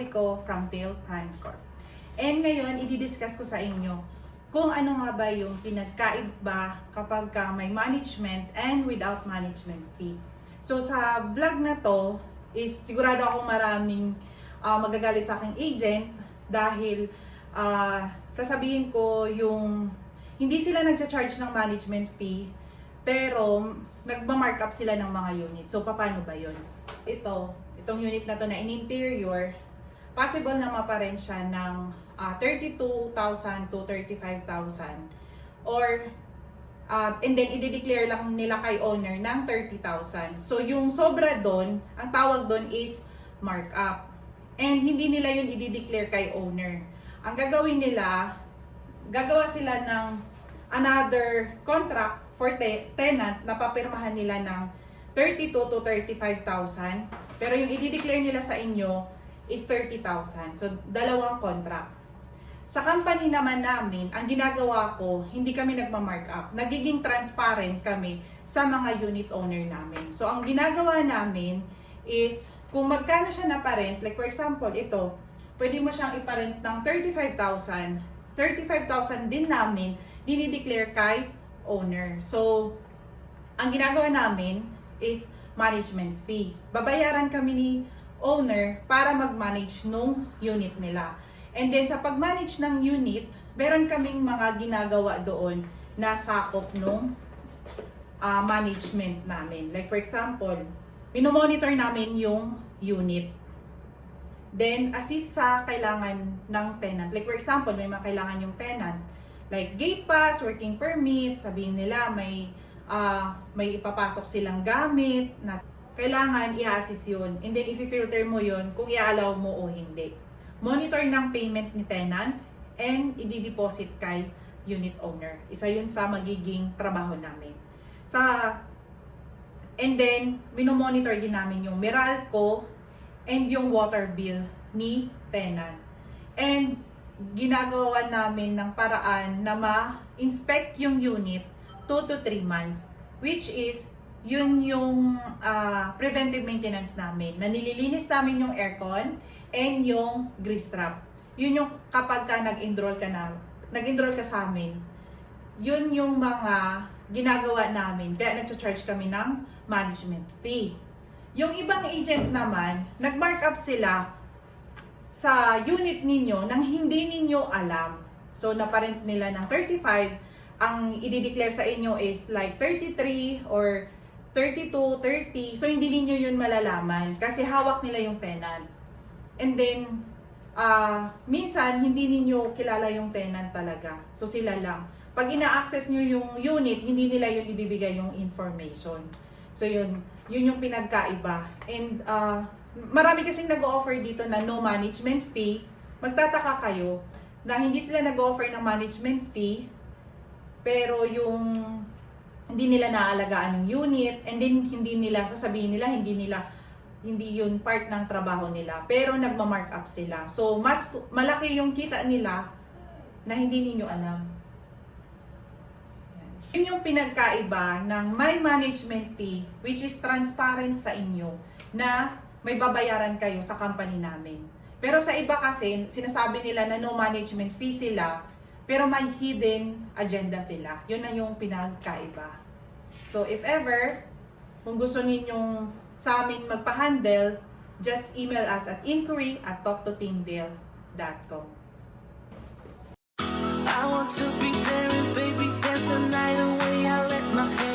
Publico from Dale Prime Corp. And ngayon, i-discuss ko sa inyo kung ano nga ba yung pinagkaiba kapag ka may management and without management fee. So sa vlog na to is sigurado akong maraming magagalit sa aking agent dahil sasabihin ko yung hindi sila nagcha-charge ng management fee pero nagma-markup sila ng mga unit. So paano ba yun? Itong unit na to na in interior, possible na maparent siya ng 32,000 to 35,000 or and then i-declare lang nila kay owner ng 30,000. So yung sobra doon, ang tawag doon is markup. And hindi nila yun i-declare kay owner. Ang gagawin nila, gagawa sila ng another contract for tenant na papirmahan nila ng 32 to 35,000. Pero yung i-declare nila sa inyo is 30,000. So dalawang contract. Sa company naman namin, ang ginagawa ko, hindi kami nagma-markup. Nagiging transparent kami sa mga unit owner namin. So, ang ginagawa namin is, kung magkano siya na-parent, like for example, ito, pwede mo siyang iparent ng 35,000. 35,000 din namin, dinideclare kay owner. So, ang ginagawa namin is management fee. Babayaran kami ni owner para mag-manage nung unit nila. And then sa pag-manage ng unit, meron kaming mga ginagawa doon na sakop nung management namin. Like for example, minomonitor namin yung unit. Then assist sa kailangan ng tenant. Like for example, may mga kailangan yung tenant. Like gate pass, working permit, sabihin nila may ipapasok silang gamit na kailangan i-assist yun. And then i-filter mo yun kung i-allow mo o hindi. Monitor ng payment ni tenant and i-deposit kay unit owner. Isa yun sa magiging trabaho namin. And then, minomonitor din namin yung Meralco and yung water bill ni tenant. And ginagawa namin ng paraan na ma-inspect yung unit 2 to 3 months, which is yun yung preventive maintenance namin. Na nililinis namin yung aircon and yung grease trap. Yun yung kapag ka nag-enroll ka sa amin, yun yung mga ginagawa namin. Kaya nag-charge kami ng management fee. Yung ibang agent naman, nag-markup sila sa unit ninyo nang hindi ninyo alam. So, naparent nila ng 35, ang i-declare sa inyo is like 33 or 32, 30. So, hindi ninyo yun malalaman kasi hawak nila yung tenant. And then, minsan, hindi ninyo kilala yung tenant talaga. So, sila lang. Pag ina-access nyo yung unit, hindi nila yun ibibigay yung information. So, yun yung pinagkaiba. And, marami kasing nag-offer dito na no management fee. Magtataka kayo na hindi sila nag-offer ng management fee, pero yung hindi nila naaalagaan yung unit, and then hindi nila, sasabihin nila, hindi yun part ng trabaho nila, pero nagma-markup sila. So, mas malaki yung kita nila na hindi ninyo alam. Yun yung pinagkaiba ng may management fee, which is transparent sa inyo, na may babayaran kayo sa company namin. Pero sa iba kasi, sinasabi nila na no management fee sila, pero may hidden agenda sila. Yun na yung pinagkaiba. So, if ever, kung gusto ninyong sa amin magpa-handle, just email us at inquiry@talktoteamdale.com. I want to be there and baby dance the night away. I let my hair